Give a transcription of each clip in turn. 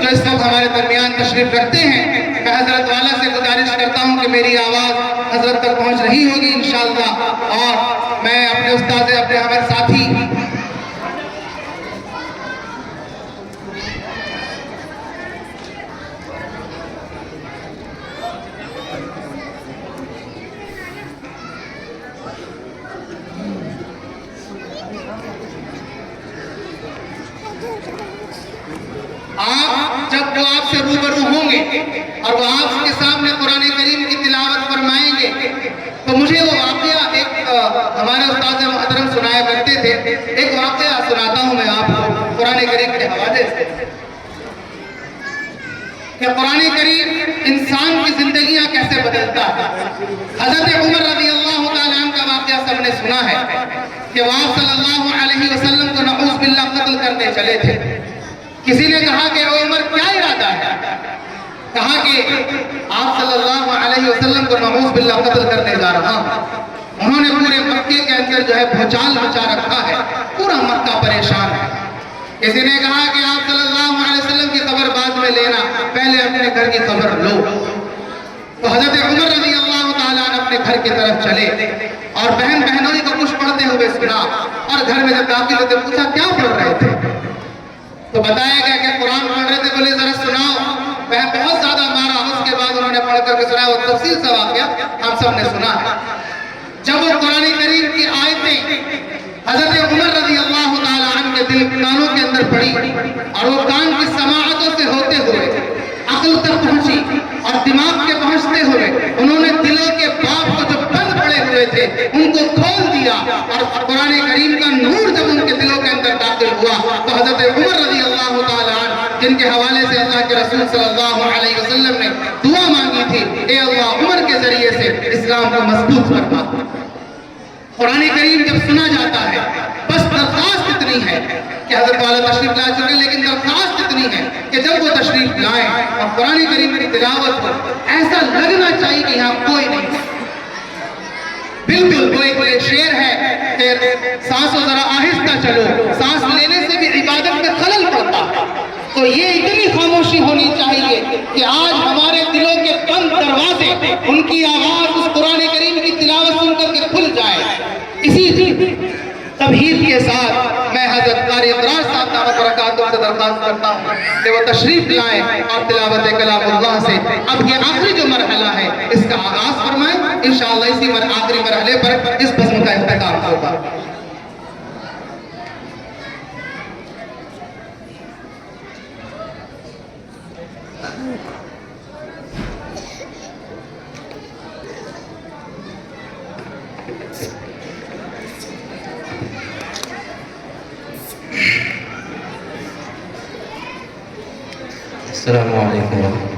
جو اس وقت ہمارے درمیان تشریف رکھتے ہیں، میں حضرت والا سے گزارش کرتا ہوں کہ میری آواز حضرت تک پہنچ رہی ہوگی انشاءاللہ، اور میں اپنے استاد اپنے ہمارے ساتھی جب وہ آپ سے روبرو ہوں گے اور وہ آپ کے سامنے قرآن کریم کی تلاوت فرمائیں گے تو مجھے وہ واقعہ ایک ہمارے استاد محترم سنایا کرتے تھے، ایک واقعہ سناتا ہوں میں آپ کو قرآن کریم کے حوالے سے کہ قرآن کریم انسان کی زندگیاں کیسے بدلتا ہے۔ حضرت عمر رضی اللہ تعالیٰ عنہ کا واقعہ سب نے سنا ہے کہ وہ آپ صلی اللہ علیہ وسلم کو نعوذ باللہ قتل کرنے چلے تھے۔ کسی نے کہا کہ عمر کیا ارادہ ہے؟ کہا کہ آپ صلی اللہ علیہ وسلم کو نعوذ باللہ قتل کرنے جا رہا ہوں۔ انہوں نے پورے مکے کے اندر جو ہے بھوچال مچا رکھا ہے، پورا مکہ پریشان ہے۔ کسی نے کہا کہ آپ صلی اللہ علیہ وسلم کی خبر بعد میں لینا، پہلے اپنے گھر کی خبر لو۔ تو حضرت عمر رضی اللہ تعالیٰ عنہ اپنے گھر کی طرف چلے اور بہن بہنوئی کو کچھ پڑھتے ہوئے سنا، اور گھر میں جب داخل ہوتے پوچھا کیا پڑھ رہے تھے؟ تو بتایا گیا کہ قرآن پڑھ رہے تھے۔ بولے ذرا سناؤ۔ وہ بہت زیادہ مارا، اس کے بعد انہوں نے پڑھ کر کے سنایا، وہ تفصیل سے واقعہ ہم سب نے سنا ہے۔ جب وہ قرآن کریم کی آیتیں حضرت عمر رضی اللہ تعالیٰ عنہ کے دل کانوں کے اندر پڑی اور وہ کان کی سماعتوں سے ہوتے ہوئے عقل تک پہنچی اور دماغ کے پہنچتے ہوئے انہوں نے دلوں کے باپ کو جو بند پڑے ہوئے تھے ان کو کھول دیا، اور قرآن کریم کا نور جب ان کے دلوں کے اندر داخل ہوا تو حضرت عمر رضی اللہ تعالیٰ عنہ جن کے حوالے سے اللہ کے رسول صلی اللہ علیہ وسلم نے دعا مانگی تھی، اے اللہ عمر کے ذریعے سے اسلام کو مضبوط کرنا۔ قرآن کریم جب سنا جاتا ہے بس درخواست اتنی ہے کہ حضرت والا تشریف لا چکے، لیکن درخواست اتنی ہے کہ جب وہ تشریف لائیں اور قرآن کریم کی تلاوت ہو ایسا لگنا چاہیے کہ یہاں کوئی نہیں۔ بالکل وہ ایک شعر ہے کہ سانسوں ذرا آہستہ چلو، سانس لینے سے بھی عبادت میں خلل پڑتا ہے۔ تو یہ اتنی خاموشی ہونی چاہیے کہ آج ہمارے دلوں کے بند دروازے ان کی آواز اس قرآن کریم کی تلاوت سن کر کے کھل جائے۔ اسی تمہید کے ساتھ میں حضرت قاری اقرار صاحب دعوت برکاتہ سے درخواست کرتا ہوں کہ وہ تشریف لائیں اور تلاوت کلام اللہ سے اب یہ آخری جو مرحلہ ہے اس کا آغاز فرمائیں۔ انشاءاللہ اسی آخری مرحلے پر اس بزم کا اختتام ہوگا۔ السلام علیکم ورحمۃ اللہ۔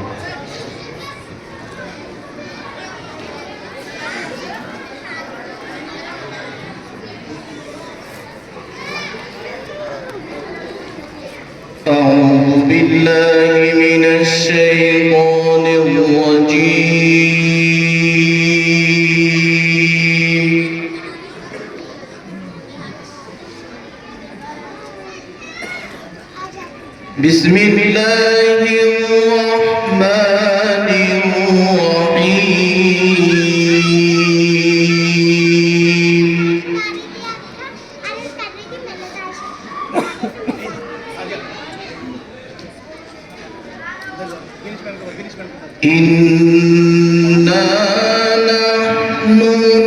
أعوذ بالله من الشيطان الرجيم، بسم الله الرحمن الرحيم، إنا نحن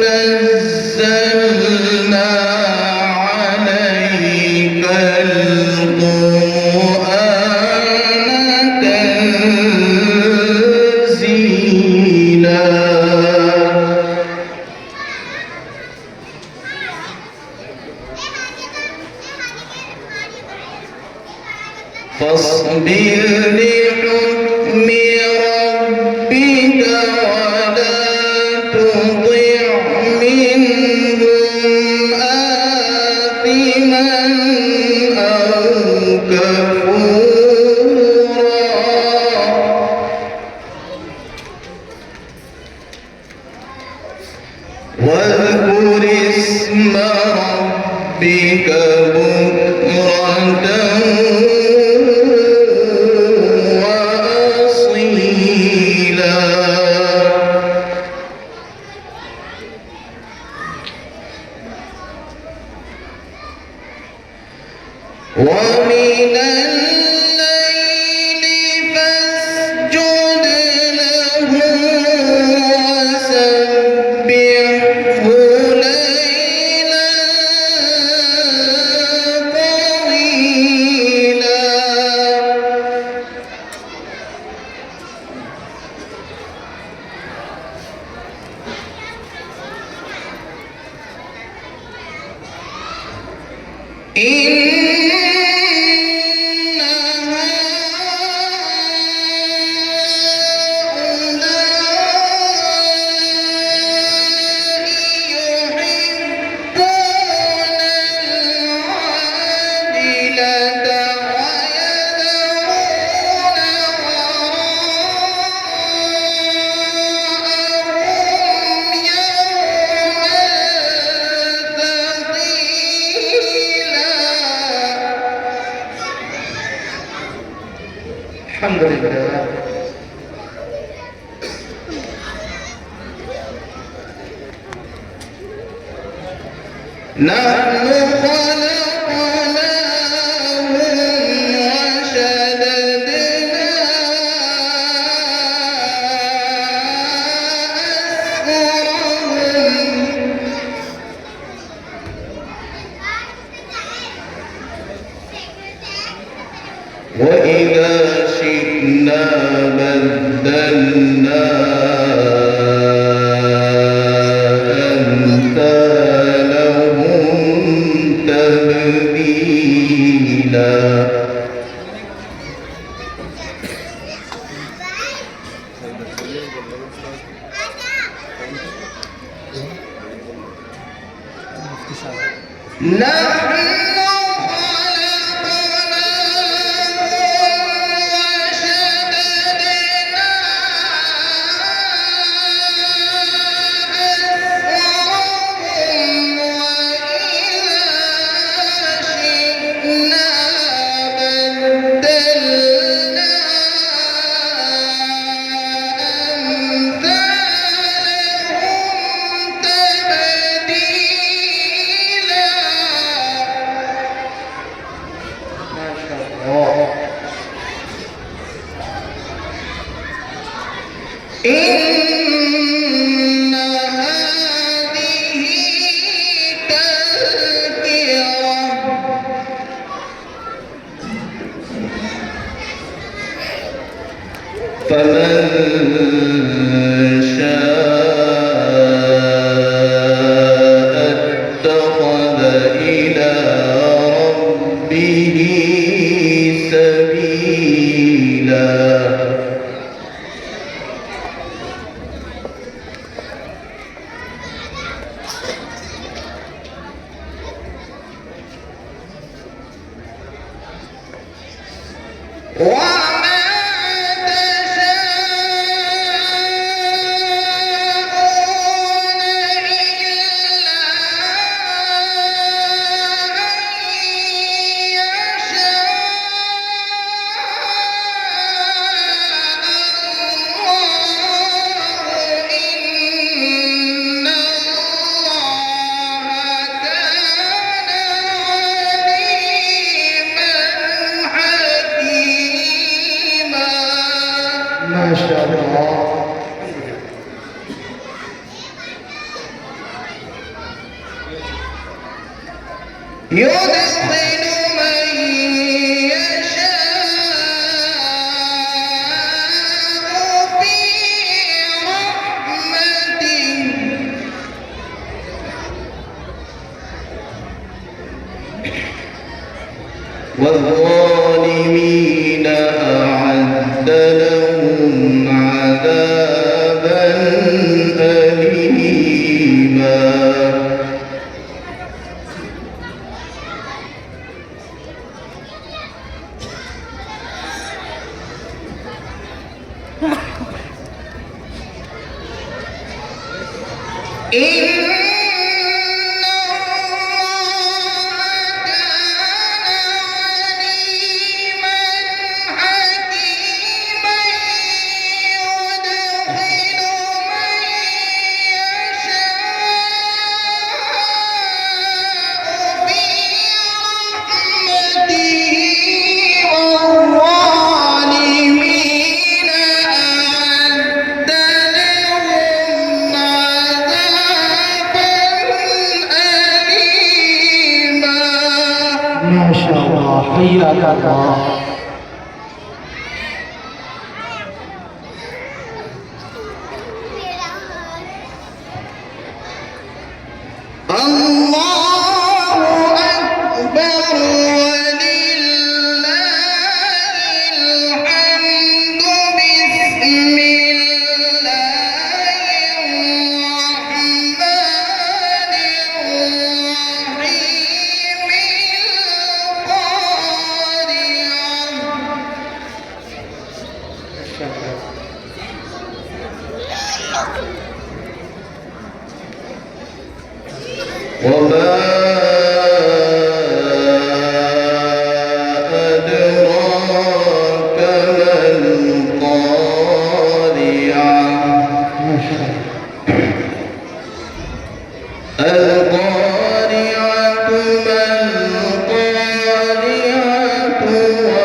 نزلنا عليك القرآن تنزيلا، فاصبر لحكم ربك ولا تطع منهم آثما أو كفورا، واذكر اسم ربك بكرة الحمد لله. نحن خلقناهم وشددنا أسرهم وإذا شئنا بدلنا أمثالهم تبديلا. إن هذه تذكرة فمن شاء اتخذ إلى ربه سبيلا. وما تشاءون إلا أن ما شاء الله. يدخل من يشاء في رحمته والظالمين أعد لهم عذابا أليما. ما شاء الله. حياك الله. الله أكبر. وما أدراك ما القارعة القارعة ما القارعة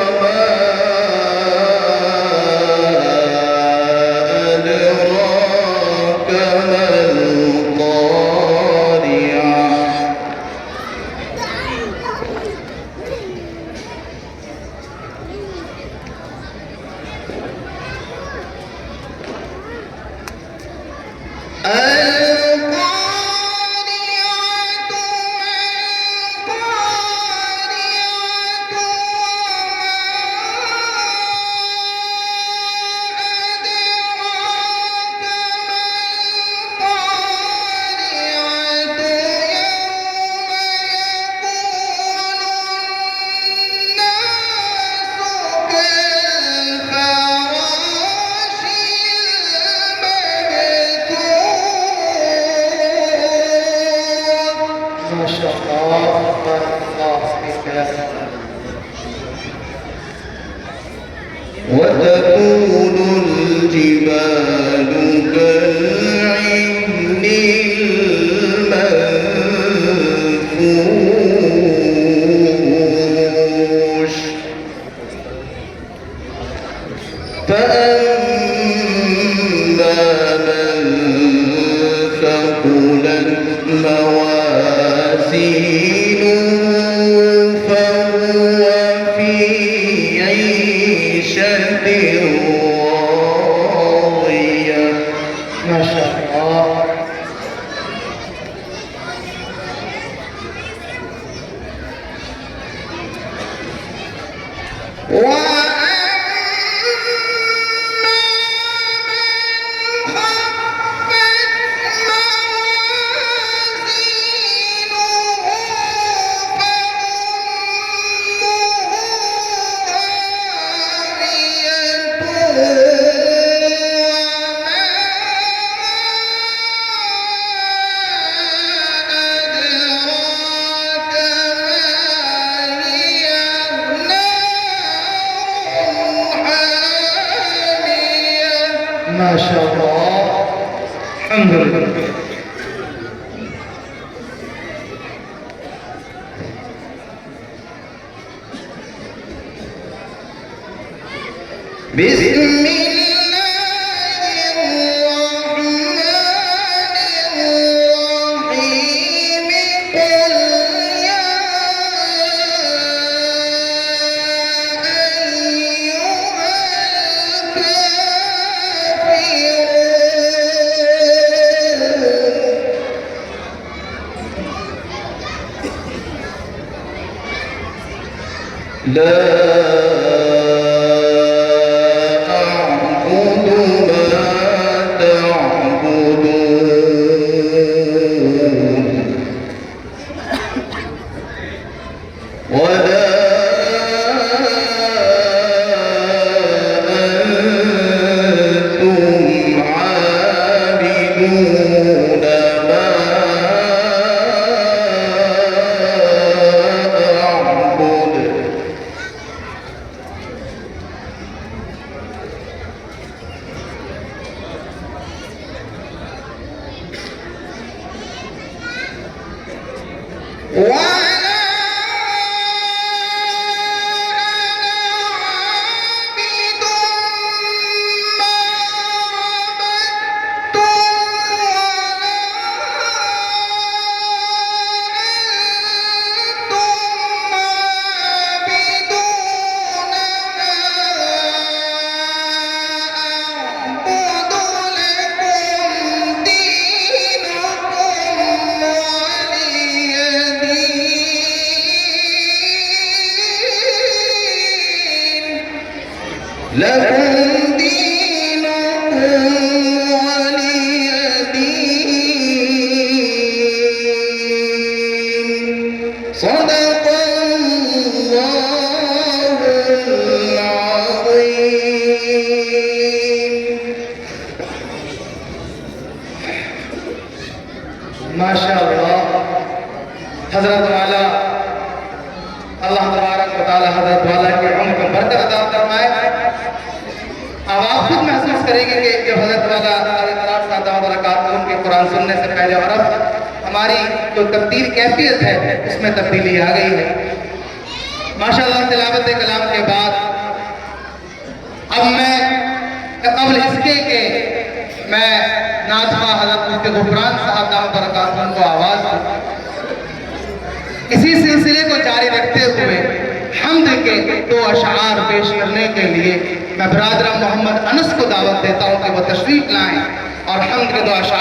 وما أدراك ما القارعة ما شاء الله، بارك الله فيك. وتكون الجبال كالعهن المنفوش فأما من ثقلت موازينه فهو في عيشة راضية. ما شاء الله. ما شاء الله، الحمد لله. بسم الله الرحمن الرحيم. قل يا لا أعبد ما تعبدون ولا أنتم عابدون ما أعبد. لكم دينكم ولي دين. صدق الله العظيم. माशाअल्लाह। हजरत वाला अल्लाह तबारक व तआला हजरत वाला के उम्र को बरकत अता फरमाए। अब आप खुद महसूस करेंगे कि जब हजरत वाला उनके कुरान सुनने से पहले और अब हमारी जो तब्दील कैफियत है उसमें तब्दीली आ गई है। माशाअल्लाह तिलावत कलाम के बाद अब मैं कबल इसके के मैं नाज़मा हज़रत मुफ्ती गुफरान साहब दामत बरकातुहू को आवाज़ दूं। इसी सिलसिले को जारी रखते हुए हम्द के 2 अशआर पेश करने के लिए मैं बिरादर मोहम्मद अनस को दावत देता हूँ कि वो तशरीफ लाएं और हम्द के 2 अशआर